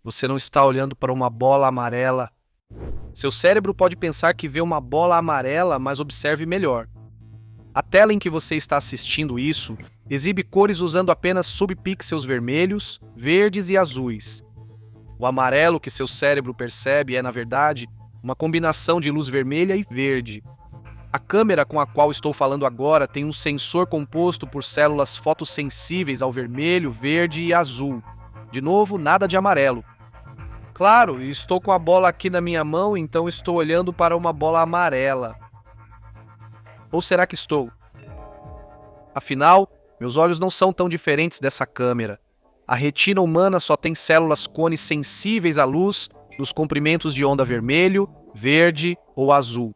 Você não está olhando para uma bola amarela. Seu cérebro pode pensar que vê uma bola amarela, mas observe melhor. A tela em que você está assistindo isso exibe cores usando apenas subpixels vermelhos, verdes e azuis. O amarelo que seu cérebro percebe é, na verdade, uma combinação de luz vermelha e verde. A câmera com a qual estou falando agora tem um sensor composto por células fotossensíveis ao vermelho, verde e azul. De novo, nada de amarelo. Claro, estou com a bola aqui na minha mão, então estou olhando para uma bola amarela. Ou será que estou? Afinal, meus olhos não são tão diferentes dessa câmera. A retina humana só tem células cone sensíveis à luz nos comprimentos de onda vermelho, verde ou azul.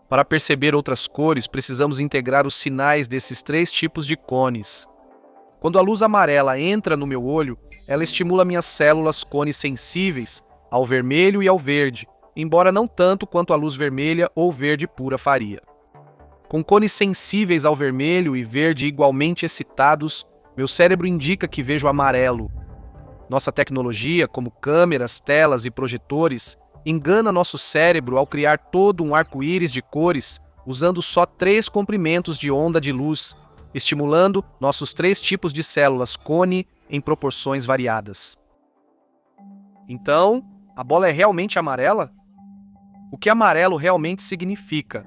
Para perceber outras cores, precisamos integrar os sinais desses três tipos de cones. Quando a luz amarela entra no meu olho, ela estimula minhas células cone sensíveis ao vermelho e ao verde, embora não tanto quanto a luz vermelha ou verde pura faria. Com cones sensíveis ao vermelho e verde igualmente excitados, meu cérebro indica que vejo amarelo. Nossa tecnologia, como câmeras, telas e projetores, engana nosso cérebro ao criar todo um arco-íris de cores usando só 3 comprimentos de onda de luz, estimulando nossos 3 tipos de células cone em proporções variadas. Então, a bola é realmente amarela? O que amarelo realmente significa?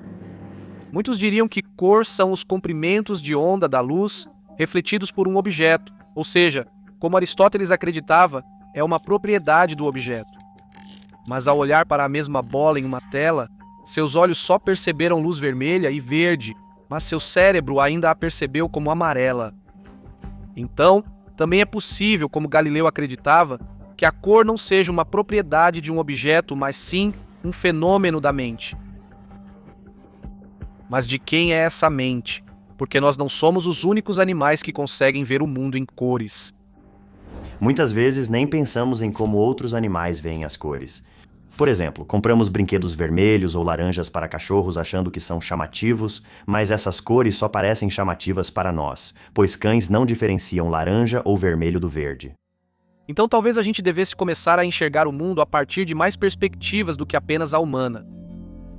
Muitos diriam que cor são os comprimentos de onda da luz refletidos por um objeto, ou seja, como Aristóteles acreditava, é uma propriedade do objeto. Mas ao olhar para a mesma bola em uma tela, seus olhos só perceberam luz vermelha e verde, mas seu cérebro ainda a percebeu como amarela. Então, também é possível, como Galileu acreditava, que a cor não seja uma propriedade de um objeto, mas sim um fenômeno da mente. Mas de quem é essa mente? Porque nós não somos os únicos animais que conseguem ver o mundo em cores. Muitas vezes nem pensamos em como outros animais veem as cores. Por exemplo, compramos brinquedos vermelhos ou laranjas para cachorros achando que são chamativos, mas essas cores só parecem chamativas para nós, pois cães não diferenciam laranja ou vermelho do verde. Então talvez a gente devesse começar a enxergar o mundo a partir de mais perspectivas do que apenas a humana.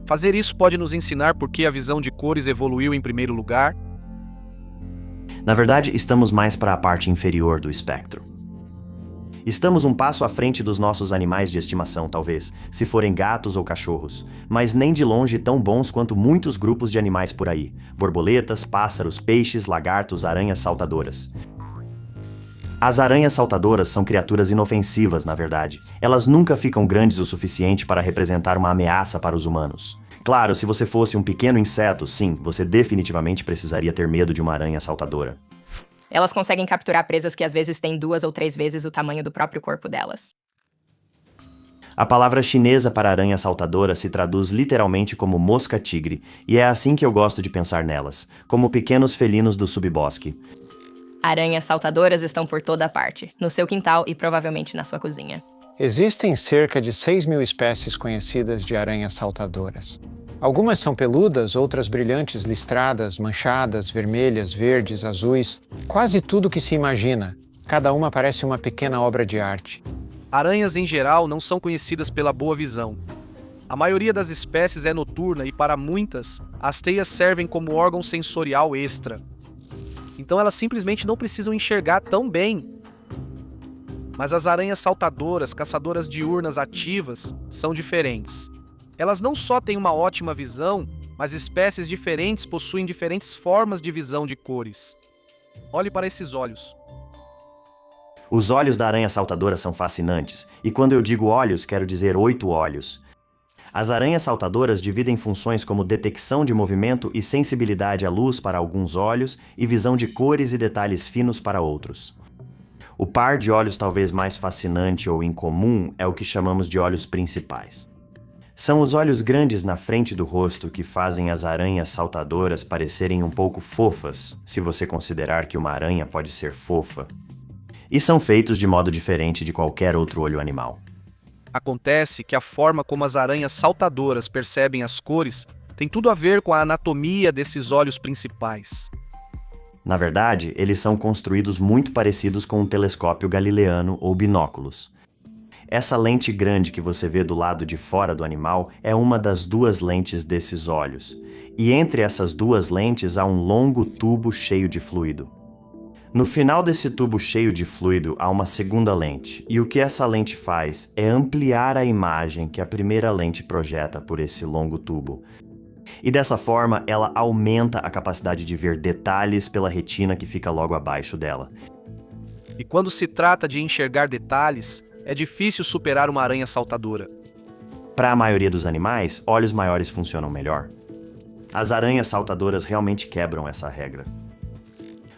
Fazer isso pode nos ensinar por que a visão de cores evoluiu em primeiro lugar. Na verdade, estamos mais para a parte inferior do espectro. Estamos um passo à frente dos nossos animais de estimação, talvez, se forem gatos ou cachorros, mas nem de longe tão bons quanto muitos grupos de animais por aí: borboletas, pássaros, peixes, lagartos, aranhas saltadoras. As aranhas saltadoras são criaturas inofensivas, na verdade. Elas nunca ficam grandes o suficiente para representar uma ameaça para os humanos. Claro, se você fosse um pequeno inseto, sim, você definitivamente precisaria ter medo de uma aranha saltadora. Elas conseguem capturar presas que às vezes têm 2 ou 3 vezes o tamanho do próprio corpo delas. A palavra chinesa para aranha saltadora se traduz literalmente como mosca-tigre, e é assim que eu gosto de pensar nelas, como pequenos felinos do subbosque. Aranhas saltadoras estão por toda parte, no seu quintal e provavelmente na sua cozinha. Existem cerca de 6.000 espécies conhecidas de aranhas saltadoras. Algumas são peludas, outras brilhantes, listradas, manchadas, vermelhas, verdes, azuis, quase tudo que se imagina. Cada uma parece uma pequena obra de arte. Aranhas em geral não são conhecidas pela boa visão. A maioria das espécies é noturna e para muitas, as teias servem como órgão sensorial extra. Então elas simplesmente não precisam enxergar tão bem. Mas as aranhas saltadoras, caçadoras diurnas ativas, são diferentes. Elas não só têm uma ótima visão, mas espécies diferentes possuem diferentes formas de visão de cores. Olhe para esses olhos. Os olhos da aranha saltadora são fascinantes, e quando eu digo olhos, quero dizer 8 olhos. As aranhas saltadoras dividem funções como detecção de movimento e sensibilidade à luz para alguns olhos e visão de cores e detalhes finos para outros. O par de olhos talvez mais fascinante ou incomum é o que chamamos de olhos principais. São os olhos grandes na frente do rosto que fazem as aranhas saltadoras parecerem um pouco fofas, se você considerar que uma aranha pode ser fofa. E são feitos de modo diferente de qualquer outro olho animal. Acontece que a forma como as aranhas saltadoras percebem as cores tem tudo a ver com a anatomia desses olhos principais. Na verdade, eles são construídos muito parecidos com um telescópio galileano ou binóculos. Essa lente grande que você vê do lado de fora do animal é uma das duas lentes desses olhos. E entre essas duas lentes há um longo tubo cheio de fluido. No final desse tubo cheio de fluido há uma segunda lente, e o que essa lente faz é ampliar a imagem que a primeira lente projeta por esse longo tubo. E dessa forma, ela aumenta a capacidade de ver detalhes pela retina que fica logo abaixo dela. E quando se trata de enxergar detalhes, é difícil superar uma aranha saltadora. Para a maioria dos animais, olhos maiores funcionam melhor. As aranhas saltadoras realmente quebram essa regra.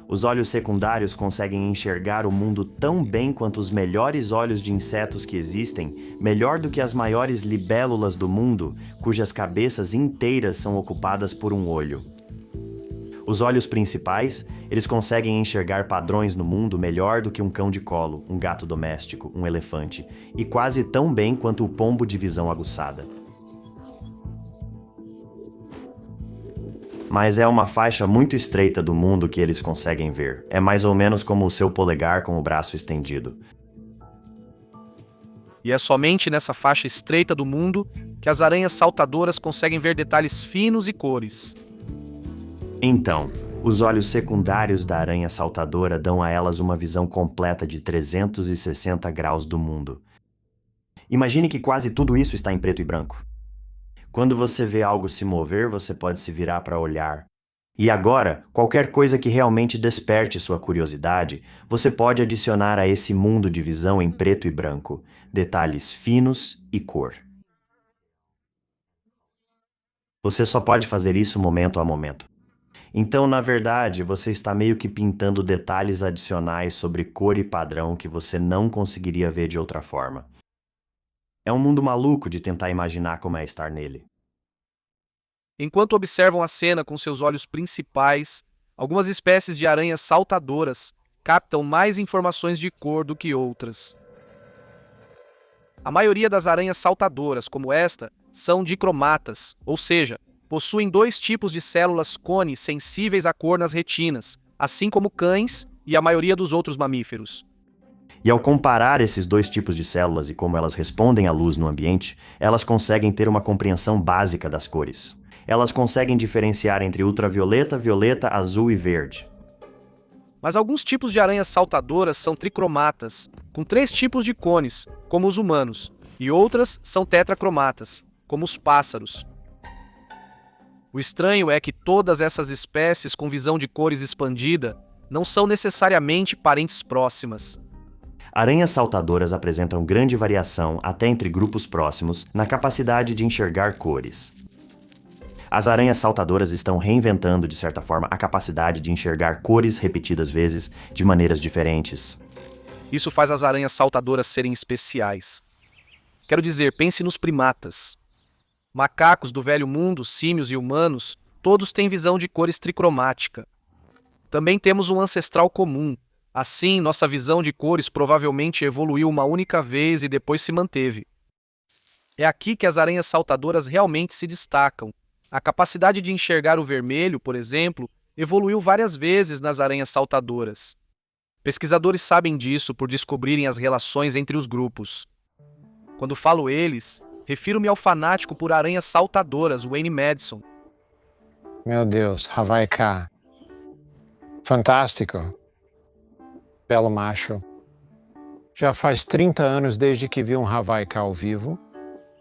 Os olhos secundários conseguem enxergar o mundo tão bem quanto os melhores olhos de insetos que existem, melhor do que as maiores libélulas do mundo, cujas cabeças inteiras são ocupadas por um olho. Os olhos principais, eles conseguem enxergar padrões no mundo melhor do que um cão de colo, um gato doméstico, um elefante, e quase tão bem quanto o pombo de visão aguçada. Mas é uma faixa muito estreita do mundo que eles conseguem ver. É mais ou menos como o seu polegar com o braço estendido. E é somente nessa faixa estreita do mundo que as aranhas saltadoras conseguem ver detalhes finos e cores. Então, os olhos secundários da aranha saltadora dão a elas uma visão completa de 360 graus do mundo. Imagine que quase tudo isso está em preto e branco. Quando você vê algo se mover, você pode se virar para olhar. E agora, qualquer coisa que realmente desperte sua curiosidade, você pode adicionar a esse mundo de visão em preto e branco, detalhes finos e cor. Você só pode fazer isso momento a momento. Então, na verdade, você está meio que pintando detalhes adicionais sobre cor e padrão que você não conseguiria ver de outra forma. É um mundo maluco de tentar imaginar como é estar nele. Enquanto observam a cena com seus olhos principais, algumas espécies de aranhas saltadoras captam mais informações de cor do que outras. A maioria das aranhas saltadoras, como esta, são dicromatas, ou seja, possuem dois tipos de células cone sensíveis à cor nas retinas, assim como cães e a maioria dos outros mamíferos. E ao comparar esses dois tipos de células e como elas respondem à luz no ambiente, elas conseguem ter uma compreensão básica das cores. Elas conseguem diferenciar entre ultravioleta, violeta, azul e verde. Mas alguns tipos de aranhas saltadoras são tricromatas, com 3 tipos de cones, como os humanos, e outras são tetracromatas, como os pássaros. O estranho é que todas essas espécies com visão de cores expandida não são necessariamente parentes próximas. Aranhas saltadoras apresentam grande variação, até entre grupos próximos, na capacidade de enxergar cores. As aranhas saltadoras estão reinventando, de certa forma, a capacidade de enxergar cores repetidas vezes de maneiras diferentes. Isso faz as aranhas saltadoras serem especiais. Quero dizer, pense nos primatas. Macacos do velho mundo, símios e humanos, todos têm visão de cores tricromática. Também temos um ancestral comum. Assim, nossa visão de cores provavelmente evoluiu uma única vez e depois se manteve. É aqui que as aranhas saltadoras realmente se destacam. A capacidade de enxergar o vermelho, por exemplo, evoluiu várias vezes nas aranhas saltadoras. Pesquisadores sabem disso por descobrirem as relações entre os grupos. Quando falo eles, refiro-me ao fanático por aranhas saltadoras, Wayne Madison. Meu Deus, Hawaii K. Fantástico. Belo macho. Já faz 30 anos desde que vi um Hawaii K ao vivo.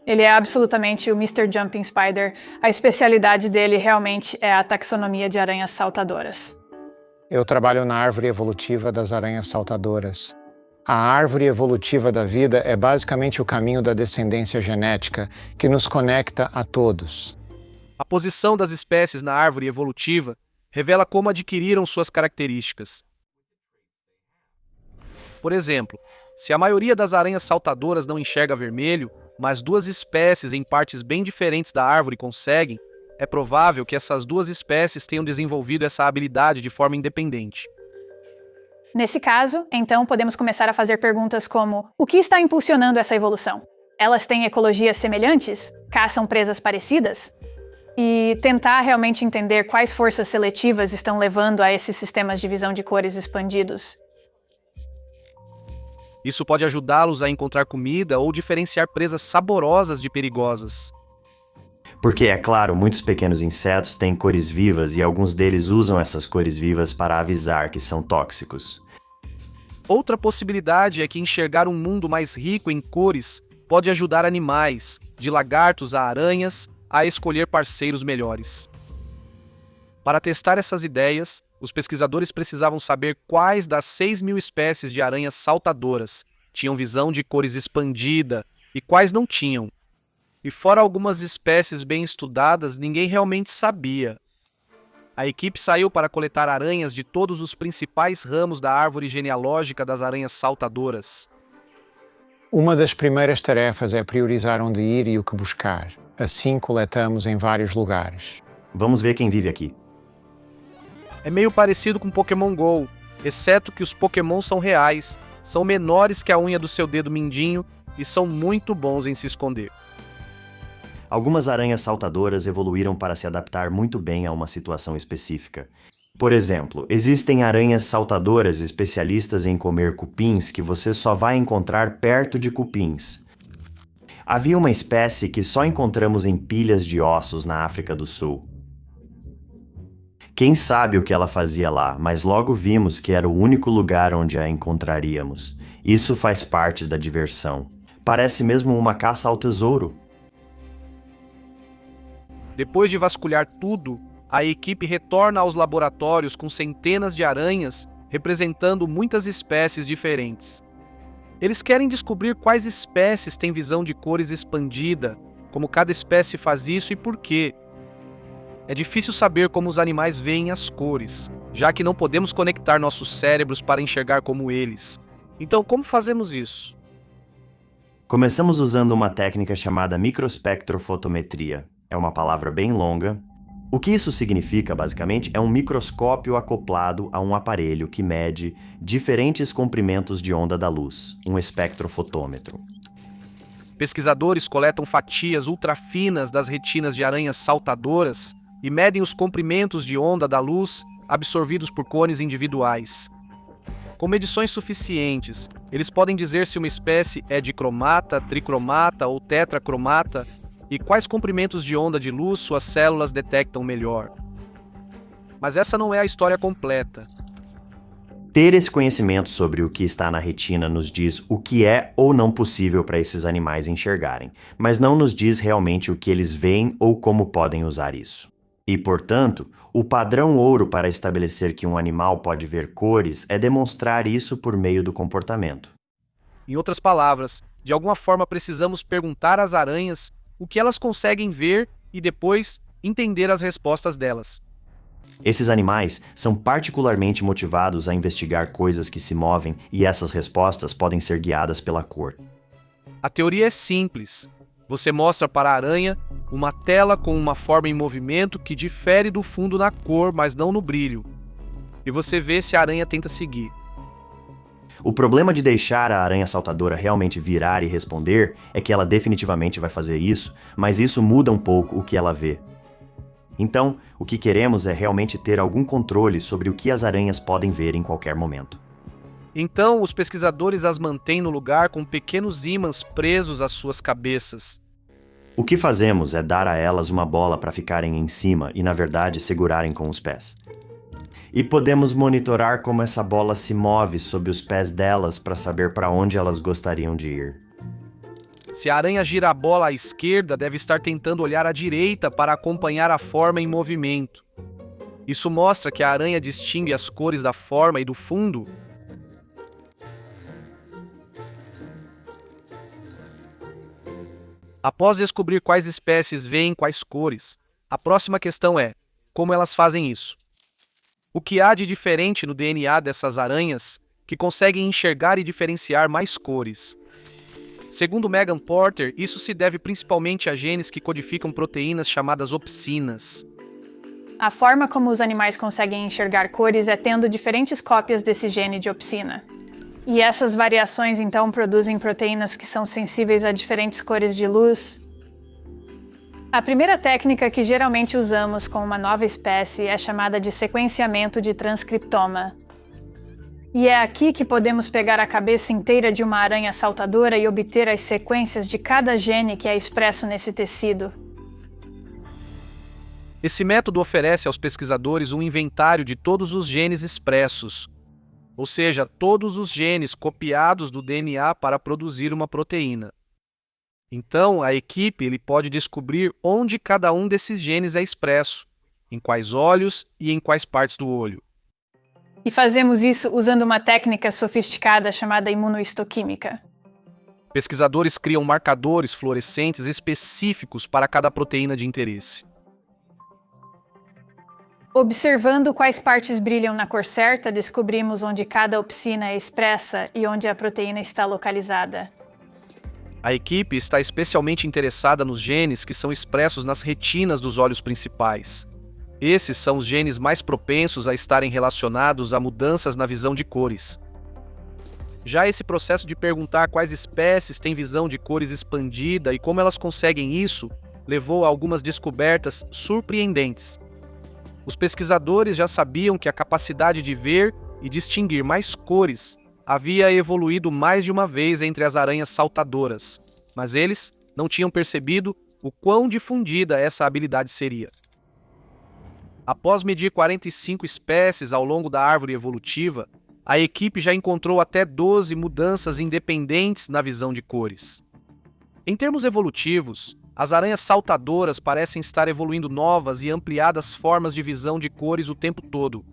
Ele é absolutamente o Mr. Jumping Spider. A especialidade dele realmente é a taxonomia de aranhas saltadoras. Eu trabalho na árvore evolutiva das aranhas saltadoras. A árvore evolutiva da vida é basicamente o caminho da descendência genética que nos conecta a todos. A posição das espécies na árvore evolutiva revela como adquiriram suas características. Por exemplo, se a maioria das aranhas saltadoras não enxerga vermelho, mas 2 espécies em partes bem diferentes da árvore conseguem, é provável que essas 2 espécies tenham desenvolvido essa habilidade de forma independente. Nesse caso, então, podemos começar a fazer perguntas como: o que está impulsionando essa evolução? Elas têm ecologias semelhantes? Caçam presas parecidas? E tentar realmente entender quais forças seletivas estão levando a esses sistemas de visão de cores expandidos. Isso pode ajudá-los a encontrar comida ou diferenciar presas saborosas de perigosas. Porque, é claro, muitos pequenos insetos têm cores vivas e alguns deles usam essas cores vivas para avisar que são tóxicos. Outra possibilidade é que enxergar um mundo mais rico em cores pode ajudar animais, de lagartos a aranhas, a escolher parceiros melhores. Para testar essas ideias, os pesquisadores precisavam saber quais das 6.000 espécies de aranhas saltadoras tinham visão de cores expandida e quais não tinham. E fora algumas espécies bem estudadas, ninguém realmente sabia. A equipe saiu para coletar aranhas de todos os principais ramos da árvore genealógica das aranhas saltadoras. Uma das primeiras tarefas é priorizar onde ir e o que buscar. Assim coletamos em vários lugares. Vamos ver quem vive aqui. É meio parecido com Pokémon GO, exceto que os Pokémon são reais, são menores que a unha do seu dedo mindinho e são muito bons em se esconder. Algumas aranhas saltadoras evoluíram para se adaptar muito bem a uma situação específica. Por exemplo, existem aranhas saltadoras especialistas em comer cupins que você só vai encontrar perto de cupins. Havia uma espécie que só encontramos em pilhas de ossos na África do Sul. Quem sabe o que ela fazia lá, mas logo vimos que era o único lugar onde a encontraríamos. Isso faz parte da diversão. Parece mesmo uma caça ao tesouro. Depois de vasculhar tudo, a equipe retorna aos laboratórios com centenas de aranhas, representando muitas espécies diferentes. Eles querem descobrir quais espécies têm visão de cores expandida, como cada espécie faz isso e por quê. É difícil saber como os animais veem as cores, já que não podemos conectar nossos cérebros para enxergar como eles. Então, como fazemos isso? Começamos usando uma técnica chamada microespectrofotometria. É uma palavra bem longa. O que isso significa, basicamente, é um microscópio acoplado a um aparelho que mede diferentes comprimentos de onda da luz, um espectrofotômetro. Pesquisadores coletam fatias ultrafinas das retinas de aranhas saltadoras e medem os comprimentos de onda da luz absorvidos por cones individuais. Com medições suficientes, eles podem dizer se uma espécie é dicromata, tricromata ou tetracromata e quais comprimentos de onda de luz suas células detectam melhor. Mas essa não é a história completa. Ter esse conhecimento sobre o que está na retina nos diz o que é ou não possível para esses animais enxergarem, mas não nos diz realmente o que eles veem ou como podem usar isso. E, portanto, o padrão ouro para estabelecer que um animal pode ver cores é demonstrar isso por meio do comportamento. Em outras palavras, de alguma forma precisamos perguntar às aranhas o que elas conseguem ver e depois entender as respostas delas. Esses animais são particularmente motivados a investigar coisas que se movem e essas respostas podem ser guiadas pela cor. A teoria é simples. Você mostra para a aranha uma tela com uma forma em movimento que difere do fundo na cor, mas não no brilho. E você vê se a aranha tenta seguir. O problema de deixar a aranha saltadora realmente virar e responder é que ela definitivamente vai fazer isso, mas isso muda um pouco o que ela vê. Então, o que queremos é realmente ter algum controle sobre o que as aranhas podem ver em qualquer momento. Então, os pesquisadores as mantêm no lugar com pequenos ímãs presos às suas cabeças. O que fazemos é dar a elas uma bola para ficarem em cima e, na verdade, segurarem com os pés. E podemos monitorar como essa bola se move sob os pés delas para saber para onde elas gostariam de ir. Se a aranha gira a bola à esquerda, deve estar tentando olhar à direita para acompanhar a forma em movimento. Isso mostra que a aranha distingue as cores da forma e do fundo. Após descobrir quais espécies veem quais cores, a próxima questão é: como elas fazem isso? O que há de diferente no DNA dessas aranhas que conseguem enxergar e diferenciar mais cores? Segundo Megan Porter, isso se deve principalmente a genes que codificam proteínas chamadas opsinas. A forma como os animais conseguem enxergar cores é tendo diferentes cópias desse gene de opsina. E essas variações então produzem proteínas que são sensíveis a diferentes cores de luz. A primeira técnica que geralmente usamos com uma nova espécie é chamada de sequenciamento de transcriptoma. E é aqui que podemos pegar a cabeça inteira de uma aranha saltadora e obter as sequências de cada gene que é expresso nesse tecido. Esse método oferece aos pesquisadores um inventário de todos os genes expressos, ou seja, todos os genes copiados do DNA para produzir uma proteína. Então, a equipe pode descobrir onde cada um desses genes é expresso, em quais olhos e em quais partes do olho. E fazemos isso usando uma técnica sofisticada chamada imunohistoquímica. Pesquisadores criam marcadores fluorescentes específicos para cada proteína de interesse. Observando quais partes brilham na cor certa, descobrimos onde cada opsina é expressa e onde a proteína está localizada. A equipe está especialmente interessada nos genes que são expressos nas retinas dos olhos principais. Esses são os genes mais propensos a estarem relacionados a mudanças na visão de cores. Já esse processo de perguntar quais espécies têm visão de cores expandida e como elas conseguem isso, levou a algumas descobertas surpreendentes. Os pesquisadores já sabiam que a capacidade de ver e distinguir mais cores havia evoluído mais de uma vez entre as aranhas saltadoras, mas eles não tinham percebido o quão difundida essa habilidade seria. Após medir 45 espécies ao longo da árvore evolutiva, a equipe já encontrou até 12 mudanças independentes na visão de cores. Em termos evolutivos, as aranhas saltadoras parecem estar evoluindo novas e ampliadas formas de visão de cores o tempo todo.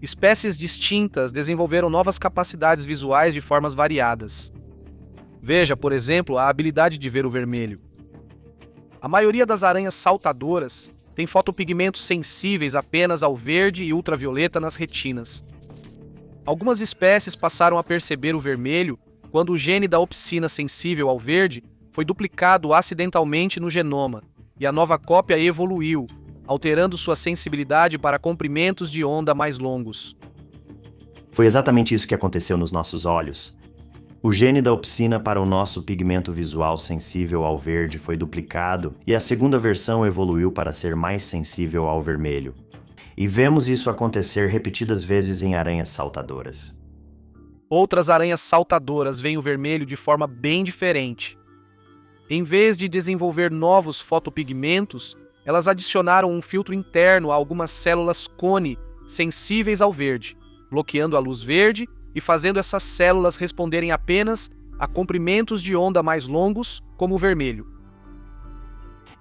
Espécies distintas desenvolveram novas capacidades visuais de formas variadas. Veja, por exemplo, a habilidade de ver o vermelho. A maioria das aranhas saltadoras tem fotopigmentos sensíveis apenas ao verde e ultravioleta nas retinas. Algumas espécies passaram a perceber o vermelho quando o gene da opsina sensível ao verde foi duplicado acidentalmente no genoma, e a nova cópia evoluiu, alterando sua sensibilidade para comprimentos de onda mais longos. Foi exatamente isso que aconteceu nos nossos olhos. O gene da opsina para o nosso pigmento visual sensível ao verde foi duplicado e a segunda versão evoluiu para ser mais sensível ao vermelho. E vemos isso acontecer repetidas vezes em aranhas saltadoras. Outras aranhas saltadoras veem o vermelho de forma bem diferente. Em vez de desenvolver novos fotopigmentos, elas adicionaram um filtro interno a algumas células cone sensíveis ao verde, bloqueando a luz verde e fazendo essas células responderem apenas a comprimentos de onda mais longos, como o vermelho.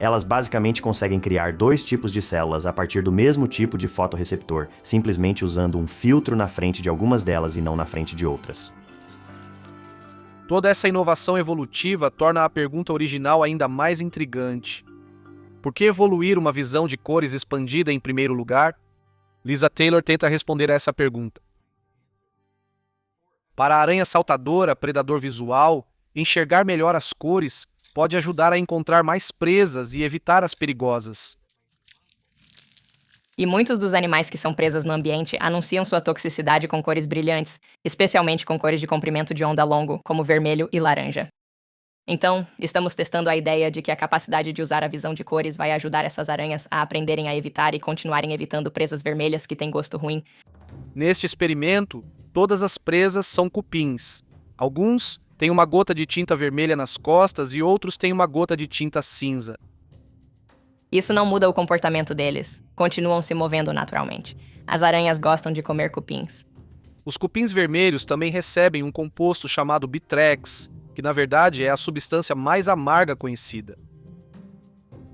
Elas basicamente conseguem criar dois tipos de células a partir do mesmo tipo de fotorreceptor, simplesmente usando um filtro na frente de algumas delas e não na frente de outras. Toda essa inovação evolutiva torna a pergunta original ainda mais intrigante. Por que evoluir uma visão de cores expandida em primeiro lugar? Lisa Taylor tenta responder a essa pergunta. Para a aranha saltadora, predador visual, enxergar melhor as cores pode ajudar a encontrar mais presas e evitar as perigosas. E muitos dos animais que são presas no ambiente anunciam sua toxicidade com cores brilhantes, especialmente com cores de comprimento de onda longo, como vermelho e laranja. Então, estamos testando a ideia de que a capacidade de usar a visão de cores vai ajudar essas aranhas a aprenderem a evitar e continuarem evitando presas vermelhas que têm gosto ruim. Neste experimento, todas as presas são cupins. Alguns têm uma gota de tinta vermelha nas costas e outros têm uma gota de tinta cinza. Isso não muda o comportamento deles. Continuam se movendo naturalmente. As aranhas gostam de comer cupins. Os cupins vermelhos também recebem um composto chamado bitrex, que na verdade é a substância mais amarga conhecida.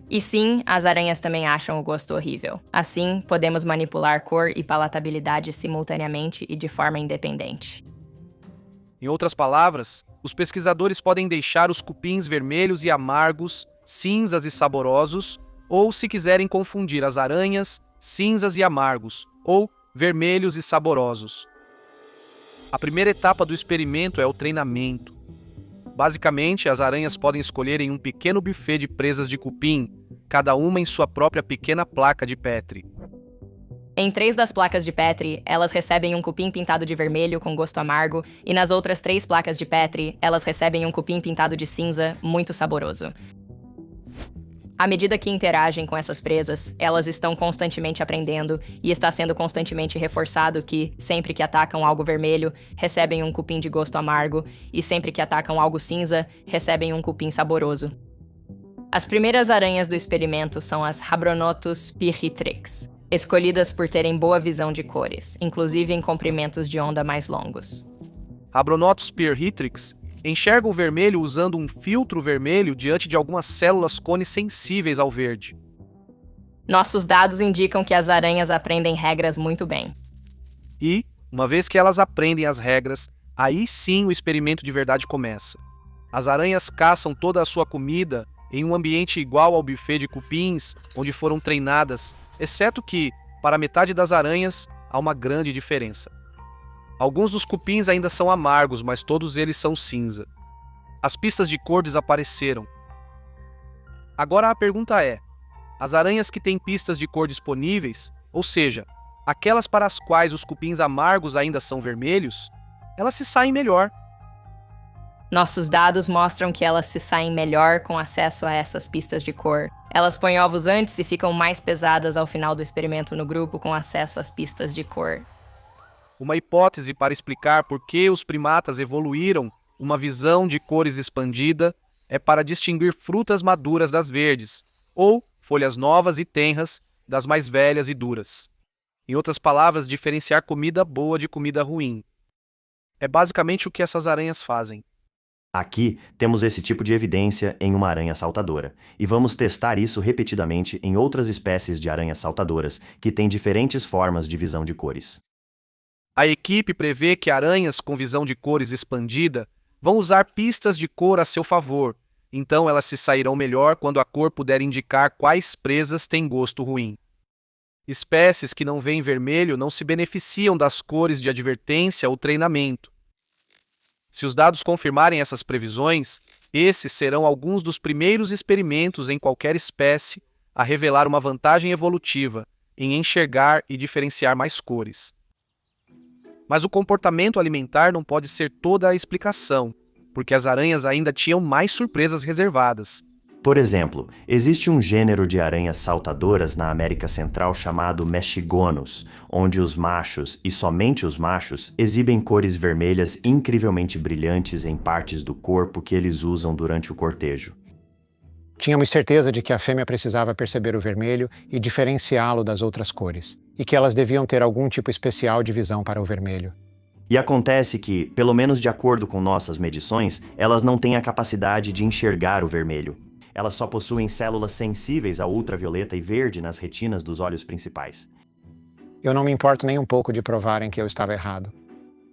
E sim, as aranhas também acham o gosto horrível. Assim, podemos manipular cor e palatabilidade simultaneamente e de forma independente. Em outras palavras, os pesquisadores podem deixar os cupins vermelhos e amargos, cinzas e saborosos, ou, se quiserem confundir as aranhas, cinzas e amargos, ou vermelhos e saborosos. A primeira etapa do experimento é o treinamento. Basicamente, as aranhas podem escolher em um pequeno buffet de presas de cupim, cada uma em sua própria pequena placa de Petri. Em 3 das placas de Petri, elas recebem um cupim pintado de vermelho com gosto amargo, e nas outras 3 placas de Petri, elas recebem um cupim pintado de cinza, muito saboroso. À medida que interagem com essas presas, elas estão constantemente aprendendo e está sendo constantemente reforçado que, sempre que atacam algo vermelho, recebem um cupim de gosto amargo e sempre que atacam algo cinza, recebem um cupim saboroso. As primeiras aranhas do experimento são as Habronotus pyrrhitrix, escolhidas por terem boa visão de cores, inclusive em comprimentos de onda mais longos. Habronotus pyrrhitrix enxerga o vermelho usando um filtro vermelho diante de algumas células cone sensíveis ao verde. Nossos dados indicam que as aranhas aprendem regras muito bem. E, uma vez que elas aprendem as regras, aí sim o experimento de verdade começa. As aranhas caçam toda a sua comida em um ambiente igual ao buffet de cupins, onde foram treinadas, exceto que, para metade das aranhas, há uma grande diferença. Alguns dos cupins ainda são amargos, mas todos eles são cinza. As pistas de cor desapareceram. Agora a pergunta é: as aranhas que têm pistas de cor disponíveis, ou seja, aquelas para as quais os cupins amargos ainda são vermelhos, elas se saem melhor. Nossos dados mostram que elas se saem melhor com acesso a essas pistas de cor. Elas põem ovos antes e ficam mais pesadas ao final do experimento no grupo com acesso às pistas de cor. Uma hipótese para explicar por que os primatas evoluíram uma visão de cores expandida é para distinguir frutas maduras das verdes, ou folhas novas e tenras das mais velhas e duras. Em outras palavras, diferenciar comida boa de comida ruim. É basicamente o que essas aranhas fazem. Aqui temos esse tipo de evidência em uma aranha saltadora, e vamos testar isso repetidamente em outras espécies de aranhas saltadoras que têm diferentes formas de visão de cores. A equipe prevê que aranhas com visão de cores expandida vão usar pistas de cor a seu favor, então elas se sairão melhor quando a cor puder indicar quais presas têm gosto ruim. Espécies que não veem vermelho não se beneficiam das cores de advertência ou treinamento. Se os dados confirmarem essas previsões, esses serão alguns dos primeiros experimentos em qualquer espécie a revelar uma vantagem evolutiva em enxergar e diferenciar mais cores. Mas o comportamento alimentar não pode ser toda a explicação, porque as aranhas ainda tinham mais surpresas reservadas. Por exemplo, existe um gênero de aranhas saltadoras na América Central chamado Mexigonus, onde os machos, e somente os machos, exibem cores vermelhas incrivelmente brilhantes em partes do corpo que eles usam durante o cortejo. Tínhamos certeza de que a fêmea precisava perceber o vermelho e diferenciá-lo das outras cores, e que elas deviam ter algum tipo especial de visão para o vermelho. E acontece que, pelo menos de acordo com nossas medições, elas não têm a capacidade de enxergar o vermelho. Elas só possuem células sensíveis ao ultravioleta e verde nas retinas dos olhos principais. Eu não me importo nem um pouco de provarem que eu estava errado.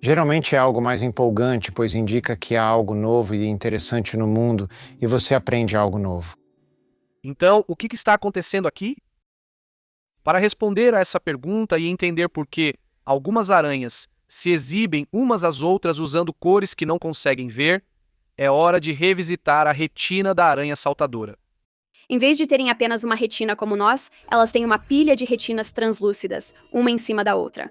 Geralmente é algo mais empolgante, pois indica que há algo novo e interessante no mundo e você aprende algo novo. Então, o que está acontecendo aqui? Para responder a essa pergunta e entender por que algumas aranhas se exibem umas às outras usando cores que não conseguem ver, é hora de revisitar a retina da aranha saltadora. Em vez de terem apenas uma retina como nós, elas têm uma pilha de retinas translúcidas, uma em cima da outra.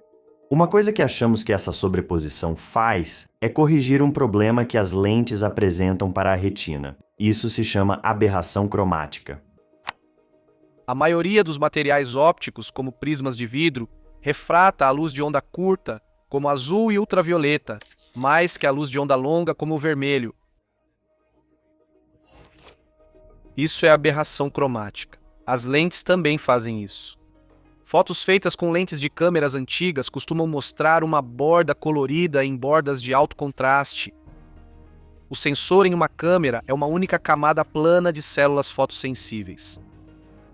Uma coisa que achamos que essa sobreposição faz é corrigir um problema que as lentes apresentam para a retina. Isso se chama aberração cromática. A maioria dos materiais ópticos, como prismas de vidro, refrata a luz de onda curta, como azul e ultravioleta, mais que a luz de onda longa, como o vermelho. Isso é aberração cromática. As lentes também fazem isso. Fotos feitas com lentes de câmeras antigas costumam mostrar uma borda colorida em bordas de alto contraste. O sensor em uma câmera é uma única camada plana de células fotossensíveis.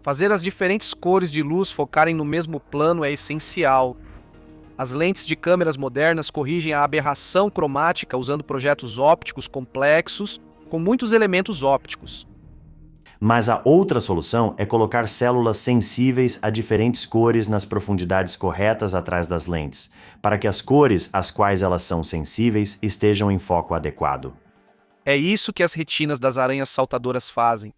Fazer as diferentes cores de luz focarem no mesmo plano é essencial. As lentes de câmeras modernas corrigem a aberração cromática usando projetos ópticos complexos com muitos elementos ópticos. Mas a outra solução é colocar células sensíveis a diferentes cores nas profundidades corretas atrás das lentes, para que as cores às quais elas são sensíveis estejam em foco adequado. É isso que as retinas das aranhas saltadoras fazem.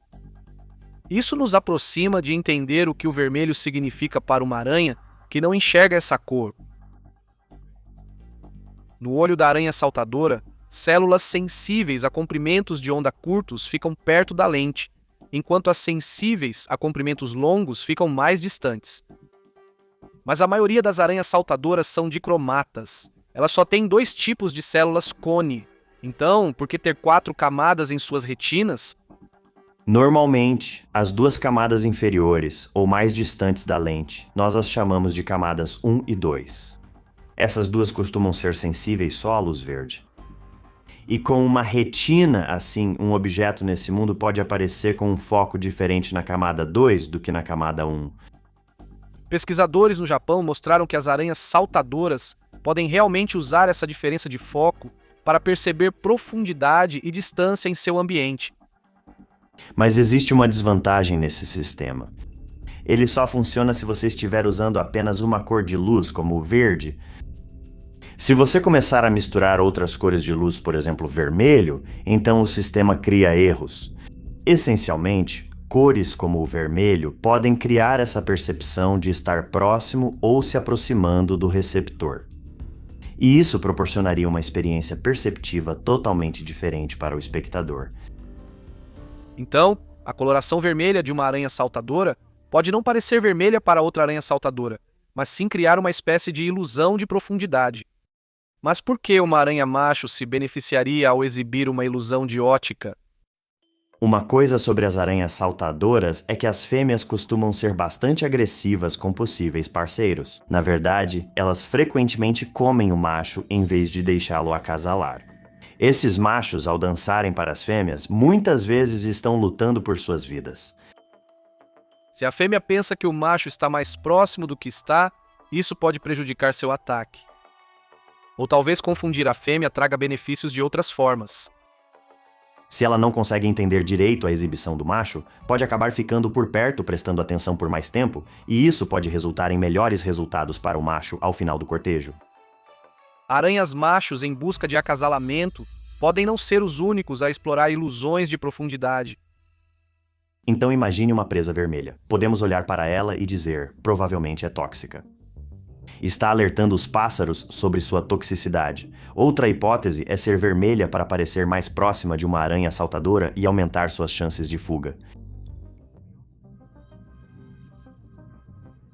Isso nos aproxima de entender o que o vermelho significa para uma aranha que não enxerga essa cor. No olho da aranha saltadora, células sensíveis a comprimentos de onda curtos ficam perto da lente, enquanto as sensíveis a comprimentos longos ficam mais distantes. Mas a maioria das aranhas saltadoras são dicromatas. Elas só têm 2 tipos de células cone. Então, por que ter 4 camadas em suas retinas? Normalmente, as 2 camadas inferiores, ou mais distantes da lente, nós as chamamos de camadas 1 e 2. Essas 2 costumam ser sensíveis só à luz verde. E com uma retina, assim, um objeto nesse mundo pode aparecer com um foco diferente na camada 2 do que na camada 1. Pesquisadores no Japão mostraram que as aranhas saltadoras podem realmente usar essa diferença de foco para perceber profundidade e distância em seu ambiente. Mas existe uma desvantagem nesse sistema. Ele só funciona se você estiver usando apenas uma cor de luz, como o verde. Se você começar a misturar outras cores de luz, por exemplo, vermelho, então o sistema cria erros. Essencialmente, cores como o vermelho podem criar essa percepção de estar próximo ou se aproximando do receptor. E isso proporcionaria uma experiência perceptiva totalmente diferente para o espectador. Então, a coloração vermelha de uma aranha saltadora pode não parecer vermelha para outra aranha saltadora, mas sim criar uma espécie de ilusão de profundidade. Mas por que uma aranha macho se beneficiaria ao exibir uma ilusão de ótica? Uma coisa sobre as aranhas saltadoras é que as fêmeas costumam ser bastante agressivas com possíveis parceiros. Na verdade, elas frequentemente comem o macho em vez de deixá-lo acasalar. Esses machos, ao dançarem para as fêmeas, muitas vezes estão lutando por suas vidas. Se a fêmea pensa que o macho está mais próximo do que está, isso pode prejudicar seu ataque. Ou talvez confundir a fêmea traga benefícios de outras formas. Se ela não consegue entender direito a exibição do macho, pode acabar ficando por perto prestando atenção por mais tempo, e isso pode resultar em melhores resultados para o macho ao final do cortejo. Aranhas machos em busca de acasalamento podem não ser os únicos a explorar ilusões de profundidade. Então imagine uma presa vermelha. Podemos olhar para ela e dizer, provavelmente é tóxica. Está alertando os pássaros sobre sua toxicidade. Outra hipótese é ser vermelha para parecer mais próxima de uma aranha saltadora e aumentar suas chances de fuga.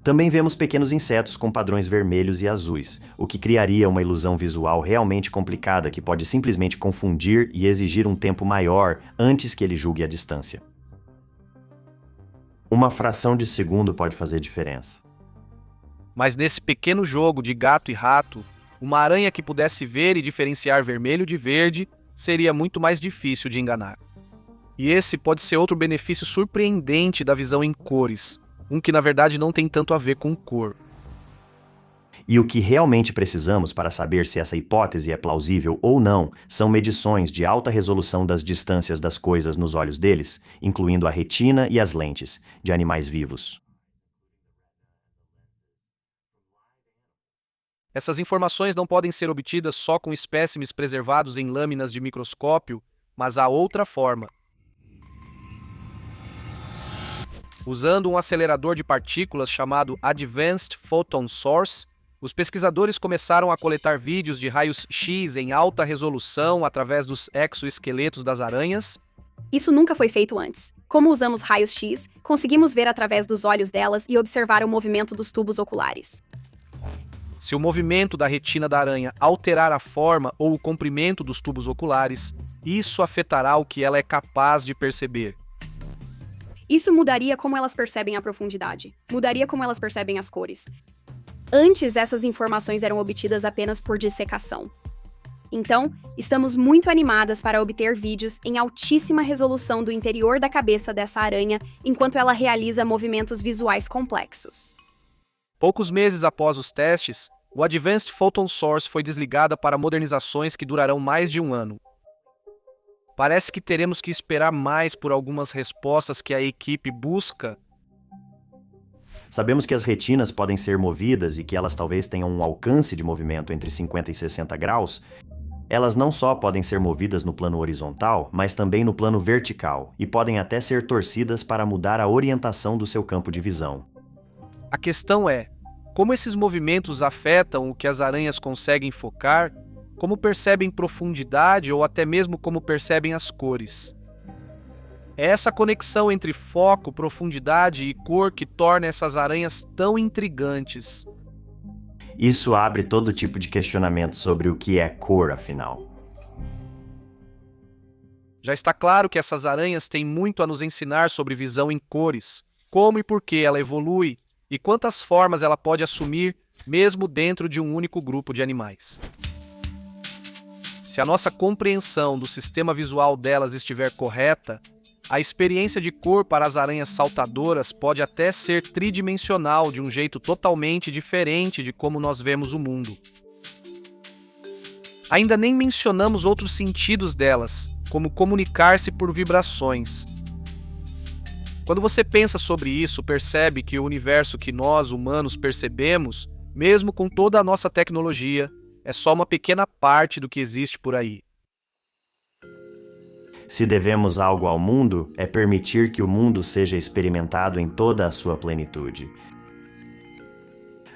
Também vemos pequenos insetos com padrões vermelhos e azuis, o que criaria uma ilusão visual realmente complicada que pode simplesmente confundir e exigir um tempo maior antes que ele julgue a distância. Uma fração de segundo pode fazer diferença. Mas nesse pequeno jogo de gato e rato, uma aranha que pudesse ver e diferenciar vermelho de verde seria muito mais difícil de enganar. E esse pode ser outro benefício surpreendente da visão em cores, um que na verdade não tem tanto a ver com cor. E o que realmente precisamos para saber se essa hipótese é plausível ou não são medições de alta resolução das distâncias das coisas nos olhos deles, incluindo a retina e as lentes, de animais vivos. Essas informações não podem ser obtidas só com espécimes preservados em lâminas de microscópio, mas há outra forma. Usando um acelerador de partículas chamado Advanced Photon Source, os pesquisadores começaram a coletar vídeos de raios X em alta resolução através dos exoesqueletos das aranhas. Isso nunca foi feito antes. Como usamos raios X, conseguimos ver através dos olhos delas e observar o movimento dos tubos oculares. Se o movimento da retina da aranha alterar a forma ou o comprimento dos tubos oculares, isso afetará o que ela é capaz de perceber. Isso mudaria como elas percebem a profundidade, mudaria como elas percebem as cores. Antes, essas informações eram obtidas apenas por dissecação. Então, estamos muito animadas para obter vídeos em altíssima resolução do interior da cabeça dessa aranha enquanto ela realiza movimentos visuais complexos. Poucos meses após os testes, o Advanced Photon Source foi desligada para modernizações que durarão mais de um ano. Parece que teremos que esperar mais por algumas respostas que a equipe busca. Sabemos que as retinas podem ser movidas e que elas talvez tenham um alcance de movimento entre 50 e 60 graus. Elas não só podem ser movidas no plano horizontal, mas também no plano vertical, e podem até ser torcidas para mudar a orientação do seu campo de visão. A questão é, como esses movimentos afetam o que as aranhas conseguem focar, como percebem profundidade ou até mesmo como percebem as cores. É essa conexão entre foco, profundidade e cor que torna essas aranhas tão intrigantes. Isso abre todo tipo de questionamento sobre o que é cor, afinal. Já está claro que essas aranhas têm muito a nos ensinar sobre visão em cores, como e por que ela evolui e quantas formas ela pode assumir, mesmo dentro de um único grupo de animais. Se a nossa compreensão do sistema visual delas estiver correta, a experiência de cor para as aranhas saltadoras pode até ser tridimensional de um jeito totalmente diferente de como nós vemos o mundo. Ainda nem mencionamos outros sentidos delas, como comunicar-se por vibrações. Quando você pensa sobre isso, percebe que o universo que nós, humanos, percebemos, mesmo com toda a nossa tecnologia, é só uma pequena parte do que existe por aí. Se devemos algo ao mundo, é permitir que o mundo seja experimentado em toda a sua plenitude.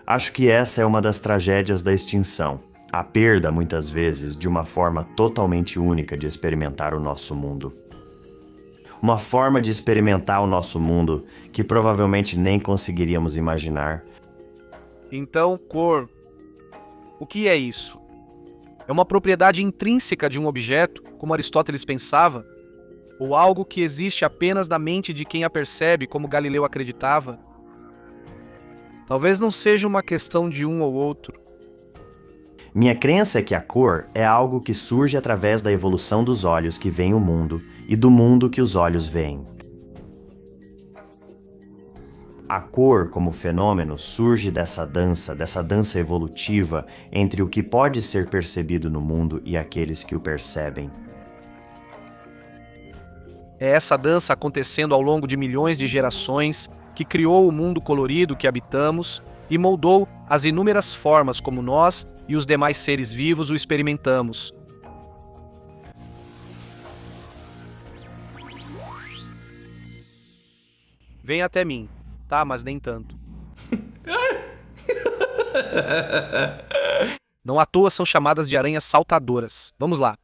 Acho que essa é uma das tragédias da extinção. A perda, muitas vezes, de uma forma totalmente única de experimentar o nosso mundo. Uma forma de experimentar o nosso mundo que provavelmente nem conseguiríamos imaginar. Então, cor. O que é isso? É uma propriedade intrínseca de um objeto, como Aristóteles pensava? Ou algo que existe apenas na mente de quem a percebe, como Galileu acreditava? Talvez não seja uma questão de um ou outro. Minha crença é que a cor é algo que surge através da evolução dos olhos que veem o mundo e do mundo que os olhos veem. A cor, como fenômeno, surge dessa dança evolutiva entre o que pode ser percebido no mundo e aqueles que o percebem. É essa dança acontecendo ao longo de milhões de gerações que criou o mundo colorido que habitamos e moldou as inúmeras formas como nós e os demais seres vivos o experimentamos. Vem até mim, tá? Mas nem tanto. Não à toa são chamadas de aranhas saltadoras. Vamos lá.